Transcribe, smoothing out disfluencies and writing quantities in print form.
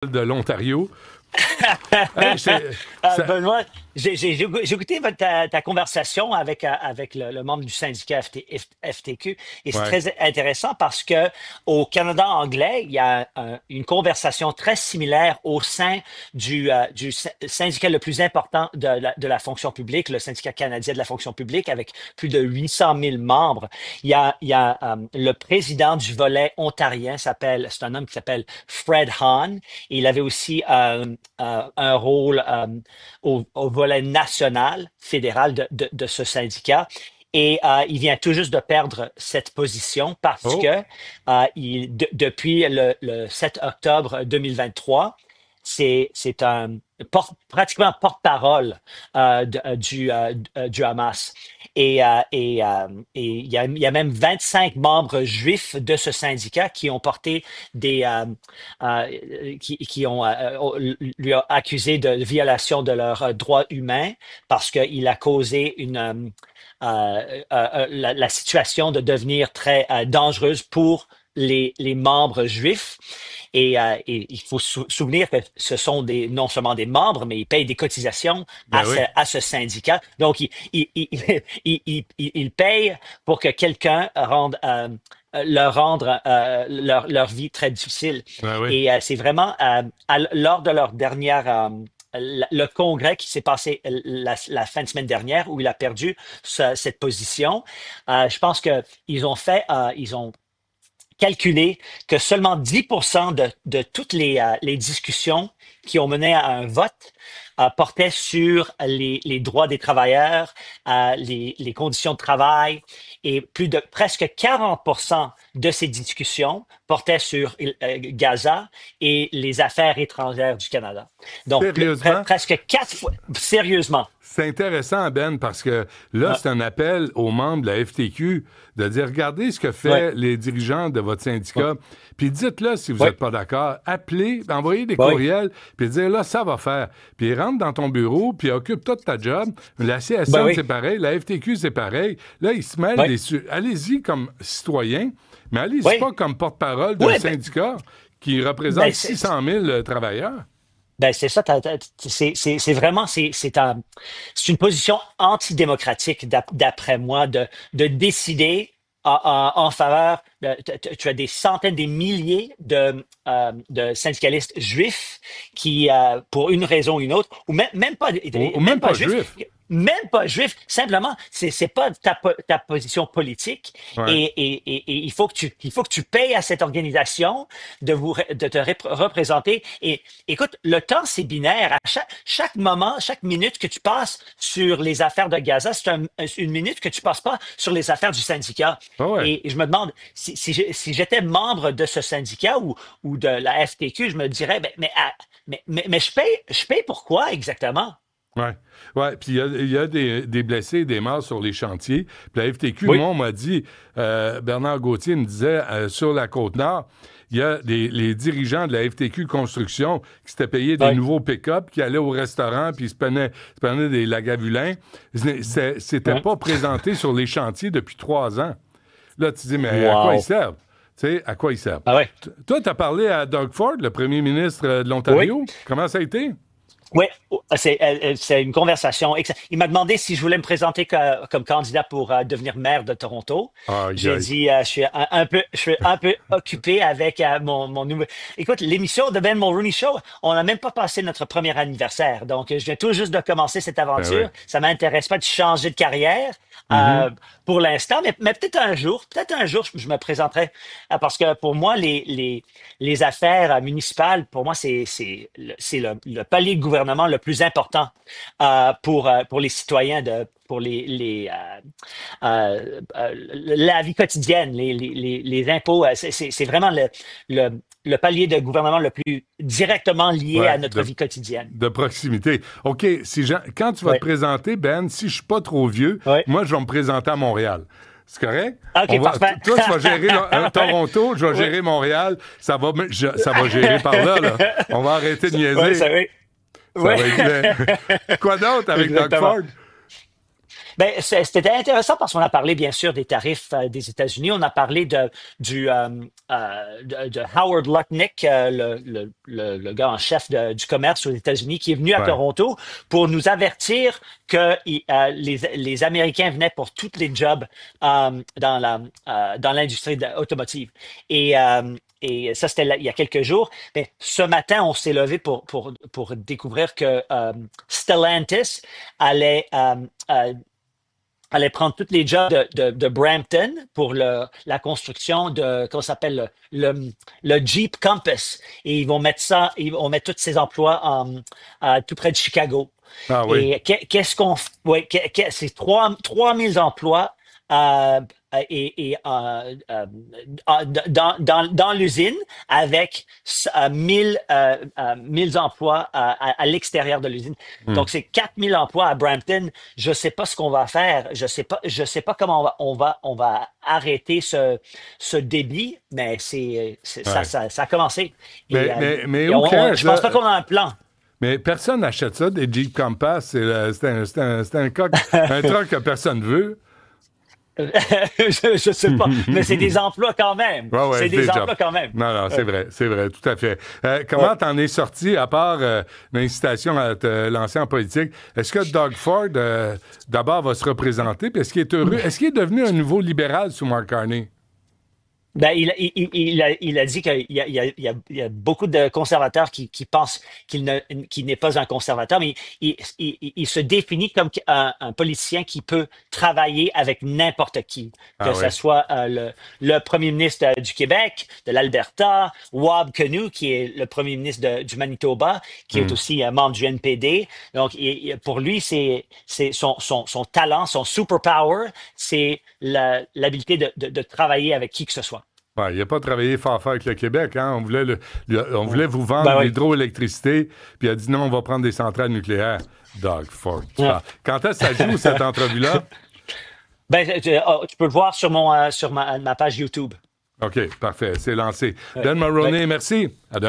de l'Ontario. Hey, Benoît, j'ai écouté ta conversation avec le membre du syndicat FTQ et c'est ouais. très intéressant parce que au Canada anglais, il y a une conversation très similaire au sein du syndicat le plus important de la fonction publique, le syndicat canadien de la fonction publique, avec plus de 800 000 membres. Il y a le président du volet ontarien, c'est un homme qui s'appelle Fred Hahn, et il avait aussi un rôle au volet national, fédéral de ce syndicat. Et il vient tout juste de perdre cette position parce Oh, que depuis le 7 octobre 2023, c'est un pratiquement porte-parole du Hamas. Et il y a même 25 membres juifs de ce syndicat qui ont porté qui ont lui ont accusé de violation de leurs droits humains parce qu'il a causé la situation de devenir très dangereuse pour les membres juifs. Et il faut souvenir que ce sont non seulement des membres, mais ils payent des cotisations ben oui. à ce syndicat. Donc, ils payent pour que quelqu'un leur rendre leur vie très difficile. Ben oui. Et c'est vraiment lors de leur dernière le congrès qui s'est passé la fin de semaine dernière où il a perdu cette position. Je pense que ils ont calculé que seulement 10% de toutes les discussions qui ont mené à un vote portaient sur les droits des travailleurs, les conditions de travail, et plus de presque 40% de ces discussions portaient sur Gaza et les affaires étrangères du Canada. Donc, Sérieusement, presque 4 fois, sérieusement. c'est intéressant, Ben, parce que là, Ouais, c'est un appel aux membres de la FTQ de dire, regardez ce que ouais, fait les dirigeants de votre ouais, syndicat, puis dites-le si vous ouais, n'êtes pas d'accord, appelez, envoyez des ouais, courriels, puis dire, là, ça va faire. Puis rentre dans ton bureau, puis occupe-toi de ta job. La ouais, CSN, c'est ouais, pareil, la FTQ, c'est pareil. Là, ils se mêlent ouais, des... Allez-y comme citoyen, mais allez-y ouais, pas comme porte-parole d'un ouais, syndicat qui représente ben, 600 000 travailleurs. ben, c'est ça, c'est vraiment, c'est une position antidémocratique, d'après moi, de décider en faveur tu as des centaines, des milliers de syndicalistes juifs qui, pour une raison ou une autre, ou même pas, Ou même même pas pas juifs, juif. même pas juifs, simplement, c'est pas ta position politique Ouais. et il faut que tu payes à cette organisation de te représenter. Et écoute, le temps, c'est binaire. À chaque moment, chaque minute que tu passes sur les affaires de Gaza, c'est une minute que tu passes pas sur les affaires du syndicat. Ah ouais. Et je me demande, si j'étais membre de ce syndicat ou de la FTQ, je me dirais, ben, mais je paye pourquoi exactement? Ouais. Ouais. Puis il y a des blessés et des morts sur les chantiers. Puis la FTQ, Oui, moi, on m'a dit, Bernard Gauthier me disait, sur la Côte-Nord, il y a les dirigeants de la FTQ Construction qui s'étaient payés des oui, nouveaux pick-up, qui allaient au restaurant, puis ils se prenaient des lagavulins. C'était oui. pas présenté sur les chantiers depuis 3 ans. Là, tu dis, mais à quoi ils Wow. servent? Tu sais, à quoi ils servent? Ah ouais. Toi, tu as parlé à Doug Ford, le premier ministre de Oui. l'Ontario. Comment ça a été? Oui, c'est une conversation. Il m'a demandé si je voulais me présenter comme candidat pour devenir maire de Toronto. Aïe, J'ai aïe. dit, je suis un peu occupé avec mon nouveau. Écoute, l'émission de Ben Mulroney Show, on n'a même pas passé notre premier anniversaire. Donc, je viens tout juste de commencer cette Ben oui. aventure. Ça m'intéresse pas de changer de carrière Mhm. pour l'instant, mais peut-être un jour, je me présenterai. Parce que pour moi, les affaires municipales, pour moi, c'est le palier de gouvernement le plus important pour les citoyens, pour la vie quotidienne, les impôts. C'est vraiment le palier de gouvernement le plus directement lié Ouais, à notre vie quotidienne. de proximité. OK, quand tu vas Oui, te présenter, Ben, si je suis pas trop vieux, oui. moi, je vais me présenter à Montréal. C'est correct? OK, parfait. Toi, tu vas gérer Toronto, je vais Oui. gérer Montréal. Ça va gérer par là, là. On va arrêter de Oui, niaiser. ça oui. Ça Oui. va être bien. Quoi d'autre avec Doug Exactement. Ford? C'était intéressant parce qu'on a parlé, bien sûr, des tarifs des États-Unis. On a parlé de Howard Lutnick, le gars en chef du commerce aux États-Unis, qui est venu à Ouais. Toronto pour nous avertir que les Américains venaient pour tous les jobs dans l'industrie automotive. Et ça, c'était il y a quelques jours. Mais ce matin, on s'est levé pour découvrir que Stellantis allait, allait prendre tous les jobs de Brampton pour la construction de, comment ça s'appelle, le Jeep Compass. Et ils vont mettre tous ces emplois tout près de Chicago. Ah oui. Et qu'est-ce qu'on fait? Ouais, c'est 3000 emplois euh, dans l'usine avec 1000 emplois à l'extérieur de l'usine. Hmm. Donc, c'est 4000 emplois à Brampton. Je sais pas ce qu'on va faire. Je sais pas comment on va arrêter ce débit, mais Ouais. ça a commencé. Mais Et who cares, je pense là? pas qu'on a un plan. Mais personne n'achète ça, des Jeep Compass. C'est un truck que personne veut. Je sais pas, mais c'est des emplois quand même. Ouais, C'est des déjà. emplois quand même. Non, non, Ouais. c'est vrai, tout à fait. Comment Ouais. t'en es sorti, à part l'incitation à te lancer en politique? Est-ce que Doug Ford, d'abord, va se représenter? Puis est-ce qu'il est heureux? Est-ce qu'il est devenu un nouveau libéral sous Mark Carney? Ben, il a dit qu'il y a beaucoup de conservateurs qui pensent qu'il n'est pas un conservateur, mais il se définit comme un politicien qui peut travailler avec n'importe qui, Ah que ce oui. soit le premier ministre du Québec, de l'Alberta, Wab Kinew, qui est le premier ministre du Manitoba, qui est Hmm. aussi un membre du NPD. Donc, pour lui, c'est son talent, son superpower, c'est l'habilité de travailler avec qui que ce soit. Ouais, il n'a pas travaillé fort avec le Québec. Hein? On voulait vous vendre Ben oui. l'hydroélectricité, puis il a dit non, on va prendre des centrales nucléaires. Doug Ford. Ouais. Quand est-ce que ça joue, cette entrevue-là? Tu peux le voir sur ma page YouTube. OK, parfait, c'est lancé. Ouais. Ben Ouais. Mulroney, merci. À demain.